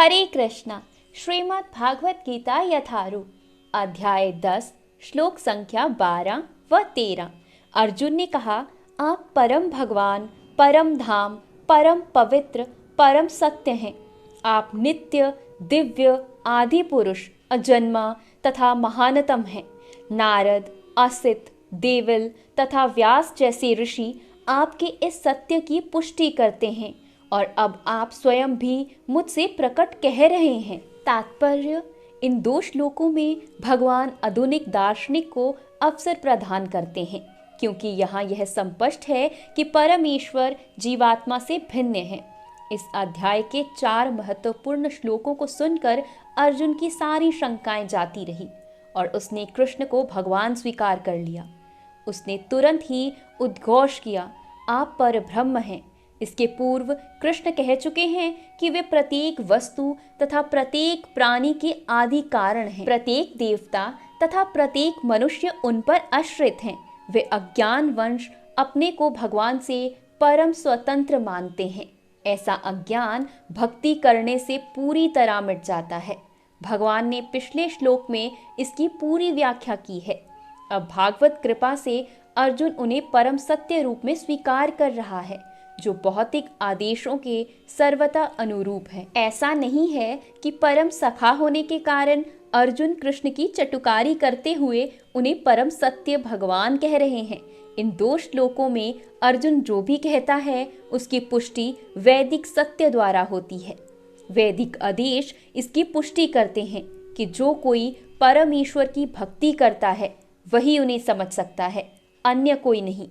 हरे कृष्णा। श्रीमद् भागवत गीता यथारूप अध्याय 10 श्लोक संख्या 12 व 13। अर्जुन ने कहा, आप परम भगवान, परम धाम, परम पवित्र, परम सत्य हैं। आप नित्य, दिव्य, आदि पुरुष, अजन्मा तथा महानतम हैं। नारद, असित, देवल तथा व्यास जैसे ऋषि आपके इस सत्य की पुष्टि करते हैं और अब आप स्वयं भी मुझसे प्रकट कह रहे हैं। तात्पर्य, इन दो श्लोकों में भगवान आधुनिक दार्शनिक को अवसर प्रदान करते हैं, क्योंकि यहाँ यह स्पष्ट है कि परमेश्वर जीवात्मा से भिन्न है। इस अध्याय के 4 महत्वपूर्ण श्लोकों को सुनकर अर्जुन की सारी शंकाएं जाती रही और उसने कृष्ण को भगवान स्वीकार कर लिया। उसने तुरंत ही उद्घोष किया, आप परब्रह्म हैं। इसके पूर्व कृष्ण कह चुके हैं कि वे प्रत्येक वस्तु तथा प्रत्येक प्राणी के आदि कारण हैं। प्रत्येक देवता तथा प्रत्येक मनुष्य उन पर आश्रित हैं। वे अज्ञानवश अपने को भगवान से परम स्वतंत्र मानते हैं। ऐसा अज्ञान भक्ति करने से पूरी तरह मिट जाता है। भगवान ने पिछले श्लोक में इसकी पूरी व्याख्या की है। अब भागवत कृपा से अर्जुन उन्हें परम सत्य रूप में स्वीकार कर रहा है, जो भौतिक आदेशों के सर्वथा अनुरूप है। ऐसा नहीं है कि परम सखा होने के कारण अर्जुन कृष्ण की चटुकारी करते हुए उन्हें परम सत्य भगवान कह रहे हैं। इन 2 श्लोकों में अर्जुन जो भी कहता है उसकी पुष्टि वैदिक सत्य द्वारा होती है। वैदिक आदेश इसकी पुष्टि करते हैं कि जो कोई परमेश्वर की भक्ति करता है वही उन्हें समझ सकता है, अन्य कोई नहीं।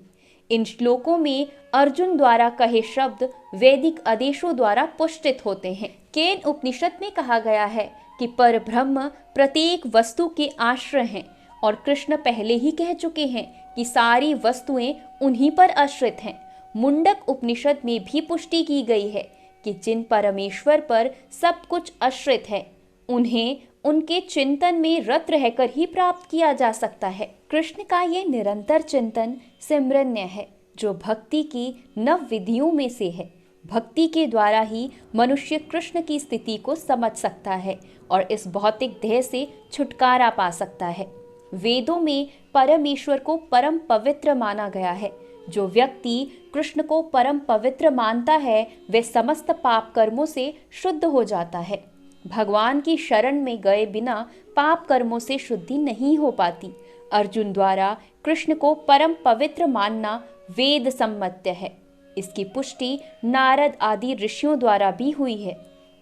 इन श्लोकों में अर्जुन द्वारा कहे शब्द वैदिक आदेशों द्वारा पुष्टित होते हैं। केन उपनिषद में कहा गया है कि परब्रह्म प्रत्येक वस्तु के आश्रय हैं और कृष्ण पहले ही कह चुके हैं कि सारी वस्तुएं उन्हीं पर आश्रित हैं। मुंडक उपनिषद में भी पुष्टि की गई है कि जिन परमेश्वर पर सब कुछ आश्रित है उन्हें उनके चिंतन में रत रहकर ही प्राप्त किया जा सकता है। कृष्ण का ये निरंतर चिंतन सिमरन्य है, जो भक्ति की नव विधियों में से है। भक्ति के द्वारा ही मनुष्य कृष्ण की स्थिति को समझ सकता है और इस भौतिक देह से छुटकारा पा सकता है। वेदों में परमेश्वर को परम पवित्र माना गया है। जो व्यक्ति कृष्ण को परम पवित्र मानता है वह समस्त पाप कर्मों से शुद्ध हो जाता है। भगवान की शरण में गए बिना पाप कर्मों से शुद्धि नहीं हो पाती। अर्जुन द्वारा कृष्ण को परम पवित्र मानना वेद सम्मत है। इसकी पुष्टि नारद आदि ऋषियों द्वारा भी हुई है।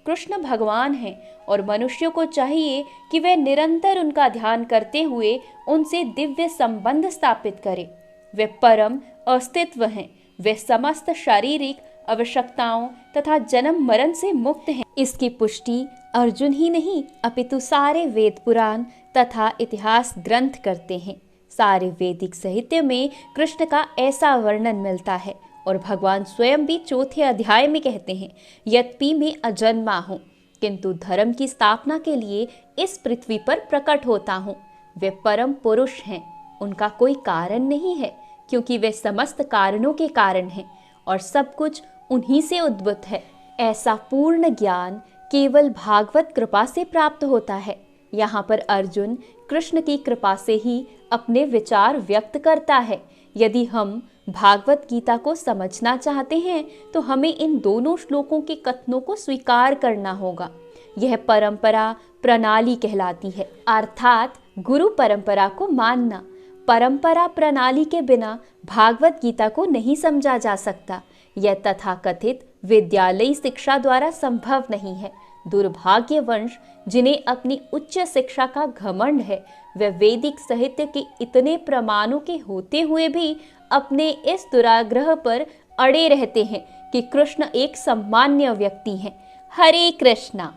कृष्ण भगवान हैं और मनुष्यों को चाहिए कि वे निरंतर उनका ध्यान करते हुए उनसे दिव्य संबंध स्थापित करें। वे परम अस्तित्व हैं। वे समस्त शारीरिक आवश्यकताओं तथा जन्म मरण से मुक्त हैं। इसकी पुष्टि अर्जुन ही नहीं अपितु सारे वेद पुराण तथा इतिहास ग्रंथ करते हैं। सारे वैदिक साहित्य में कृष्ण का ऐसा वर्णन मिलता है और भगवान स्वयं भी 4थे अध्याय में कहते हैं, यद्यपि मैं अजन्मा हूँ किंतु धर्म की स्थापना के लिए इस पृथ्वी पर प्रकट होता हूँ। वे परम पुरुष हैं, उनका कोई कारण नहीं है, क्योंकि वे समस्त कारणों के कारण हैं और सब कुछ उन्हीं से उद्भूत है। ऐसा पूर्ण ज्ञान केवल भागवत कृपा से प्राप्त होता है। यहाँ पर अर्जुन कृष्ण की कृपा से ही अपने विचार व्यक्त करता है। यदि हम भागवत गीता को समझना चाहते हैं तो हमें इन दोनों श्लोकों के कथनों को स्वीकार करना होगा। यह परंपरा प्रणाली कहलाती है, अर्थात गुरु परंपरा को मानना। परंपरा प्रणाली के बिना भागवत गीता को नहीं समझा जा सकता। यह तथाकथित विद्यालयी शिक्षा द्वारा संभव नहीं है। दुर्भाग्यवश जिन्हें अपनी उच्च शिक्षा का घमंड है वे वैदिक साहित्य के इतने प्रमाणों के होते हुए भी अपने इस दुराग्रह पर अड़े रहते हैं कि कृष्ण एक सामान्य व्यक्ति हैं। हरे कृष्णा।